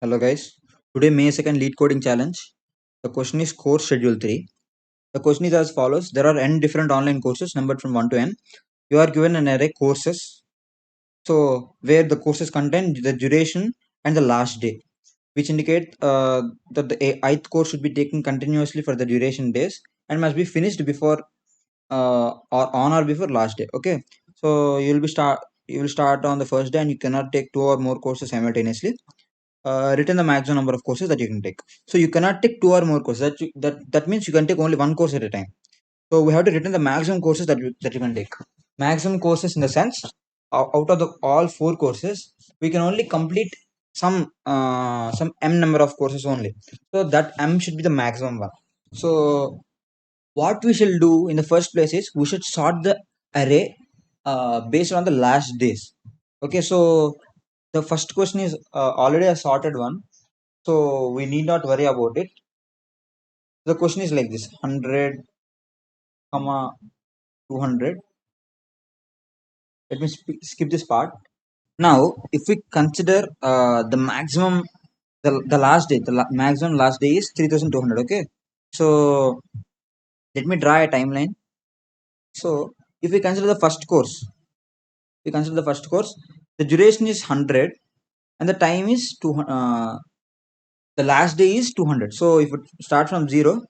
Hello guys. Today May 2nd lead coding challenge. The question is course schedule 3. The question is as follows. There are n different online courses numbered from 1 to n. You are given an array courses. So where the courses contain the duration and the last day, which indicate that the ith course should be taken continuously for the duration days and must be finished before or on or before last day. Okay. So you will start on the first day and you cannot take two or more courses simultaneously. Written the maximum number of courses that you can take. So you cannot take two or more courses. That means you can take only one course at a time. So we have to return the maximum courses that you can take. Maximum courses in the sense out of the all four courses, we can only complete some m number of courses only. So that m should be the maximum one. So what we shall do in the first place is we should sort the array based on the last days. Okay, so the first question is already a sorted one, so we need not worry about it. The question is like this: 100, comma 200. Let me skip this part. Now, if we consider the maximum, the last day, maximum last day is 3200. Okay, so let me draw a timeline. So if we consider the first course, the duration is 100 and the time is 200. The last day is 200. So if it start from 0,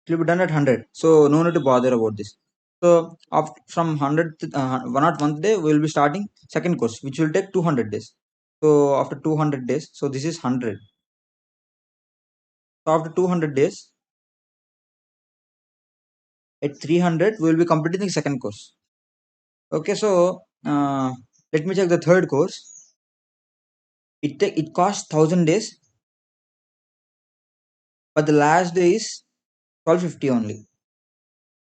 it will be done at 100. So no need to bother about this. So after, from 100 101st day, we will be starting second course, which will take 200 days. So after 200 days, so this is 100. So after 200 days, at 300, we will be completing the second course. Okay, so let me check the third course. It costs 1000 days, but the last day is 1250 only.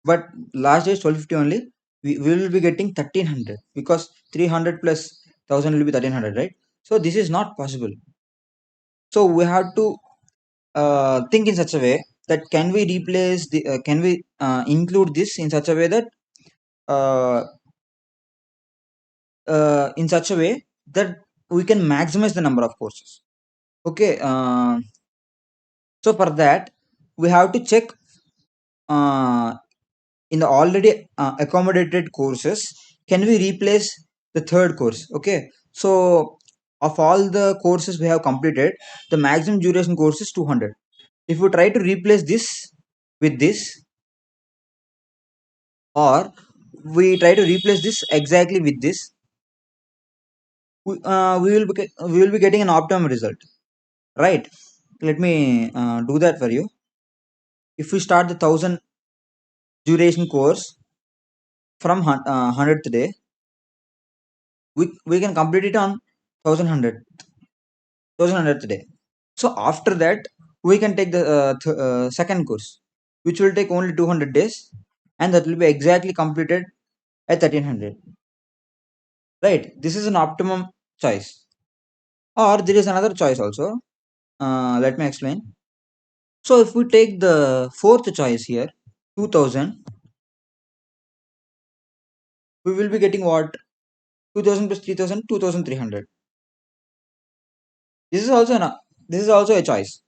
But last day is 1250 only. We will be getting 1300 because 300 plus 1000 will be 1300, right? So this is not possible. So we have to think in such a way that can we replace the can we include this in such a way that uh, in such a way that we can maximize the number of courses. Okay, so for that we have to check uh, in the already accommodated courses, can we replace the third course? Okay, so of all the courses we have completed, the maximum duration course is 200. If we try to replace this with this, or we try to replace this exactly with this, we will be getting an optimum result, right? Let me do that for you. If we start the 1000 duration course from 100th day, we can complete it on 1100th day. So after that, we can take the second course, which will take only 200 days, and that will be exactly completed at 1300. Right? This is an optimum choice. Or there is another choice also. Let me explain. So if we take the fourth choice here, 2000, we will be getting what? 2000 plus 3000, 2300. This is also this is also a choice.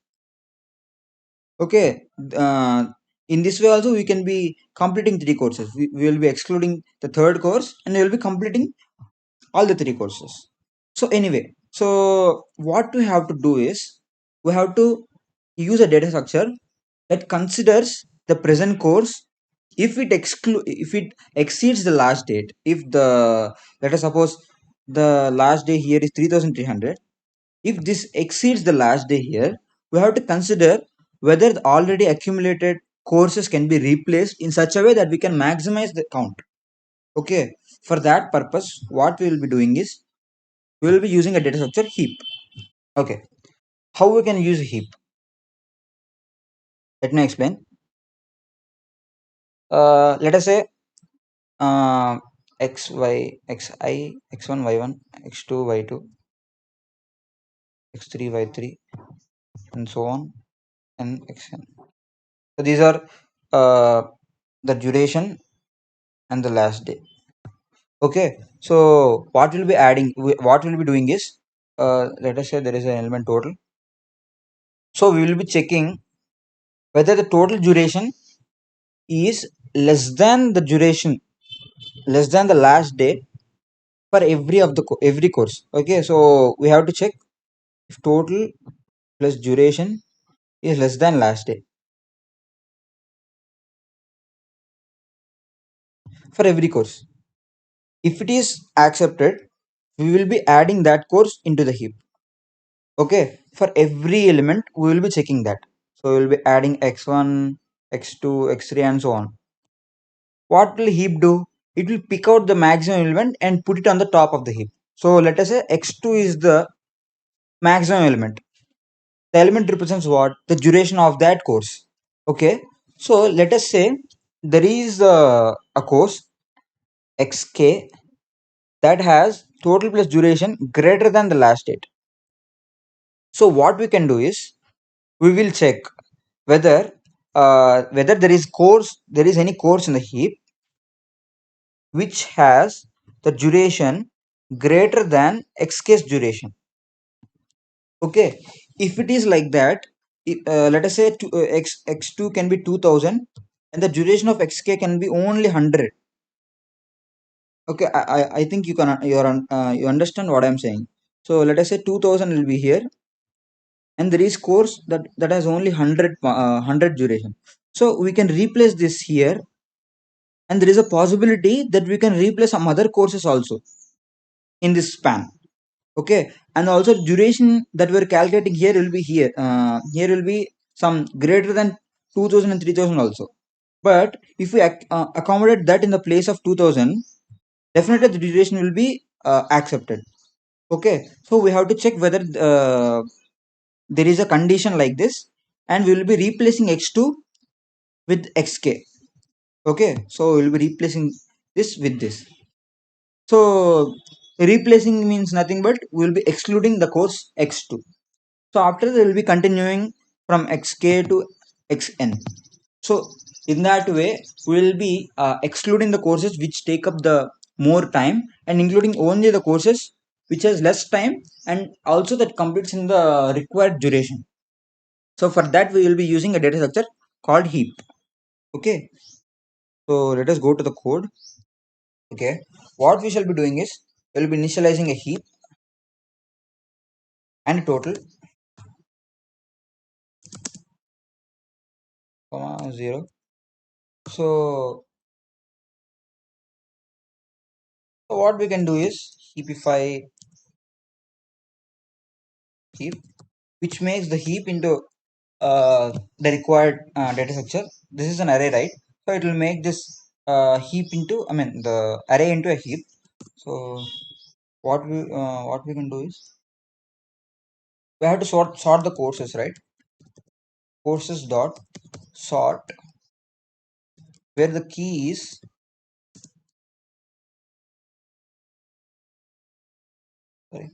Okay. In this way also we can be completing three courses. We will be excluding the third course and we will be completing all the three courses. So anyway, so what we have to do is we have to use a data structure that considers the present course. If it exceeds the last date, if the, let us suppose the last day here is 3300, if this exceeds the last day here, we have to consider whether the already accumulated courses can be replaced in such a way that we can maximize the count. Okay, for that purpose, what we will be doing is we will be using a data structure heap. Okay, how we can use a heap? Let me explain. Let us say x y x I x1 y1 x2 y2 x3 y3 and so on and xn. So these are the duration and the last day. Okay, so what we'll be doing is let us say there is an element total. So we will be checking whether the total duration is less than the duration, less than the last date for every of the every course. Okay, so we have to check if total plus duration is less than last day for every course. If it is accepted, we will be adding that course into the heap. Okay, for every element we will be checking that. So we will be adding x1, x2, x3 and so on. What will heap do? It will pick out the maximum element and put it on the top of the heap. So let us say x2 is the maximum element. The element represents what? The duration of that course. Okay, so let us say there is a course xk that has total plus duration greater than the last date. So what we can do is we will check whether whether there is any course in the heap which has the duration greater than xk's duration. Okay, if it is like that, let us say x2 can be 2000 and the duration of xk can be only 100. Okay, I think you understand what I'm saying. So let us say 2000 will be here and there is course that has only 100 duration. So we can replace this here, and there is a possibility that we can replace some other courses also in this span. Okay, and also duration that we're calculating here will be here, here will be some greater than 2000 and 3000 also. But if we accommodate that in the place of 2000, definitely the duration will be accepted. Okay, so we have to check whether there is a condition like this, and we will be replacing x2 with xk. Okay, so we will be replacing this with this. So replacing means nothing but we will be excluding the course x2. So after they will be continuing from xk to xn. So in that way we will be excluding the courses which take up the more time and including only the courses which has less time and also that completes in the required duration. So for that we will be using a data structure called heap. Okay, so let us go to the code. Okay, what we shall be doing is we will be initializing a heap and total, comma 0. So what we can do is heapify heap, which makes the heap into the required data structure. This is an array, right? So it will make this heap into, I mean, the array into a heap. So what we can do is we have to sort the courses, right? Courses dot sort, where the key is, sorry,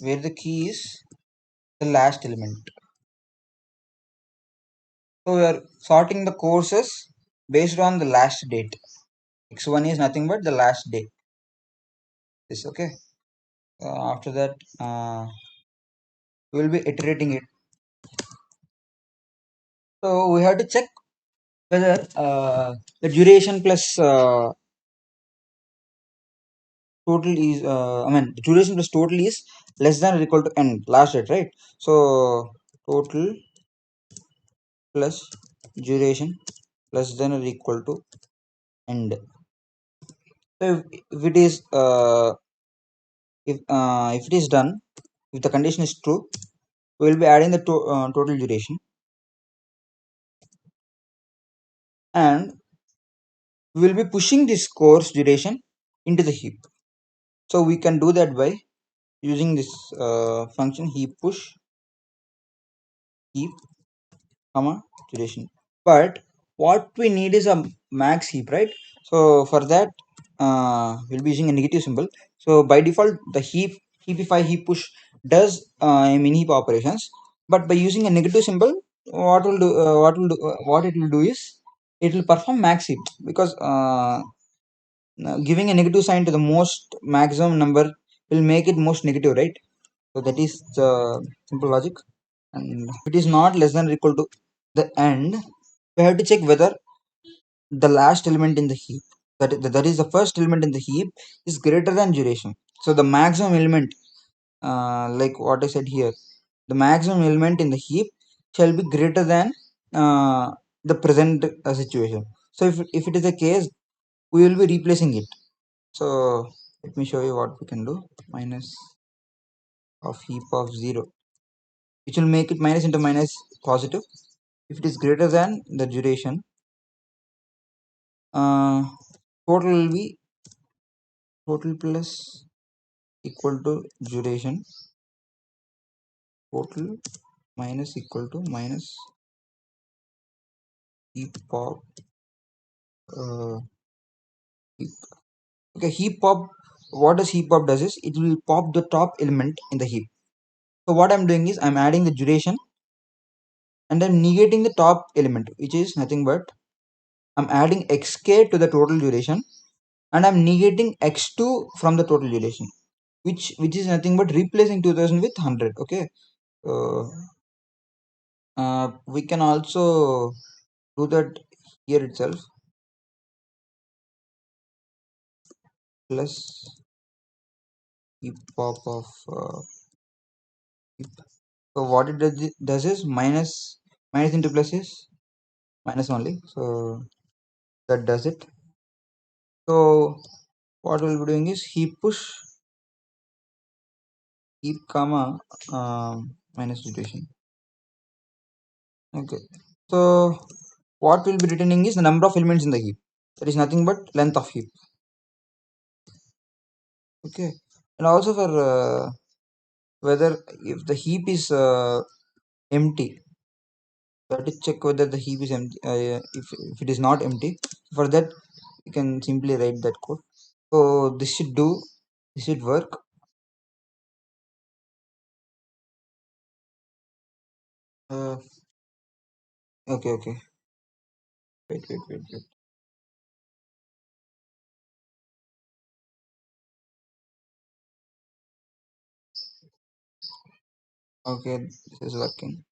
where the key is the last element. So we are sorting the courses based on the last date. X1 is nothing but the last day. This okay. After that, we will be iterating it. So we have to check whether the duration plus total is, I mean, the duration plus total is less than or equal to end last date, right? So total plus duration less than or equal to end. So if it is if it is done, if the condition is true, we will be adding the total duration, and we will be pushing this course duration into the heap. So we can do that by using this function heap push heap comma duration. But what we need is a max heap, right? So for that we'll be using a negative symbol. So by default the heapify heap push does mini heap operations, but by using a negative symbol, what it will do is it will perform max heap, because now, giving a negative sign to the most maximum number will make it most negative, right? So that is the simple logic. And if it is not less than or equal to the end, we have to check whether the last element in the heap, that is the first element in the heap, is greater than duration. So the maximum element, like what I said here, the maximum element in the heap shall be greater than the present situation. So if it is the case, we will be replacing it. So let me show you what we can do. Minus of heap of 0, which will make it minus into minus positive. If it is greater than the duration, uh, total will be total plus equal to duration, total minus equal to minus heap of heap. Okay, heap pop. What does heap pop does is it will pop the top element in the heap. So what I'm doing is I'm adding the duration and I'm negating the top element, which is nothing but I'm adding xk to the total duration and I'm negating x2 from the total duration, which is nothing but replacing 2000 with 100. Okay, so we can also do that here itself. Plus heap pop of heap. So what it does is minus into plus is minus only. So that does it. So what we'll be doing is heap push heap comma minus duration. Okay. So what we'll be returning is the number of elements in the heap. That is nothing but length of heap. Okay. And also for whether if the heap is empty, we have to check whether the heap is empty. If it is not empty, for that you can simply write that code. So this should work. Uh, okay. Wait. Okay, this is working.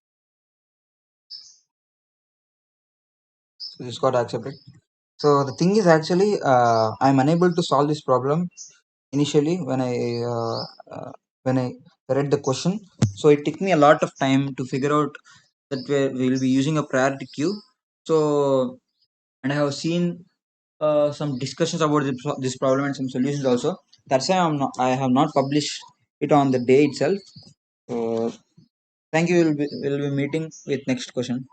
So this got accepted. So the thing is actually I'm unable to solve this problem initially when I read the question. So it took me a lot of time to figure out that we will be using a priority queue. So and I have seen some discussions about this problem and some solutions also. That's why I have not published it on the day itself. So thank you. We'll be meeting with next question.